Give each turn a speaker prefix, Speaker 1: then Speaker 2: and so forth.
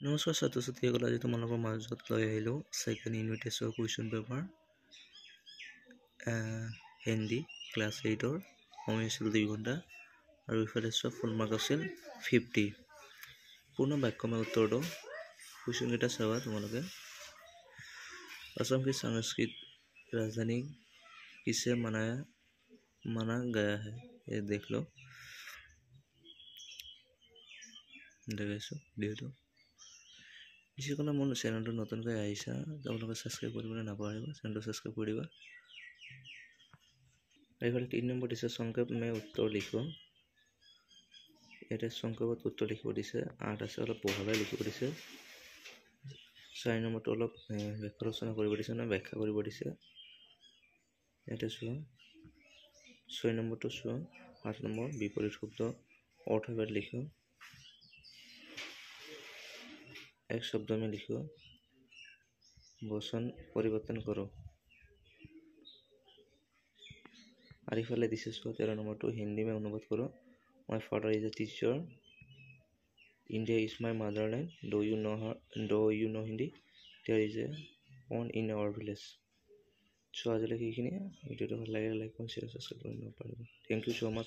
Speaker 1: নমস্কাৰ ছাত্ৰ ছাত্ৰীসকল, আজি তোমালোকৰ মাজত লৈ আহিলোঁ ছেকেণ্ড ইউনিট টেষ্টৰ কুৱেশ্যন পেপাৰ হিন্দী ক্লাছ 8ৰ সময় আছিল 2 ঘণ্টা আৰু ইফালে চব ফুল মাৰ্ক আছিল 50। পূৰ্ণ বাক্যময় উত্তৰ দিওঁ। কুৱেশ্যনকেইটা চাবা তোমালোকে। असम की संस्कृत राजधानी किसे माना गया है, ये देख लो। দেখাইছোঁ ভিডিঅ'টো। যিসকলে মোৰ চেনেলটো নতুনকৈ আহিছা তেওঁলোকে ছাবস্ক্ৰাইব কৰিবলৈ নাপাহৰিবা, চেনেলটো ছাবস্ক্ৰাইব কৰি দিবা। এইফালে 3 নম্বৰ দিছে সংক্ষেপ মে উত্তৰ লিখো। ইয়াতে সংক্ষেপত উত্তৰ লিখিব দিছে, 8 আছে, অলপ বহলাই লিখিব দিছে। 4 নম্বৰটো অলপ ব্যাখ্যা ৰচনা কৰিব দিছে, ব্যাখ্যা কৰিব দিছে। ইয়াতে চোৱা 6 নম্বৰটো চোৱা, 8 নম্বৰ বিপৰীত শব্দ অৰ্থভেদ লিখো। एक शब्द में लिखो, वचन परिवर्तन करो। और इफाले दिसे 13 नंबर तो हिंदी में अनुवाद करो। My father is a teacher. India is my motherland. Do you know Hindi? There is a pond in our village. So आज लगे कि नहीं वीडियो तो लाइक कमेंट शेयर सब्सक्राइब करना पड़ेगा। Thank you so much.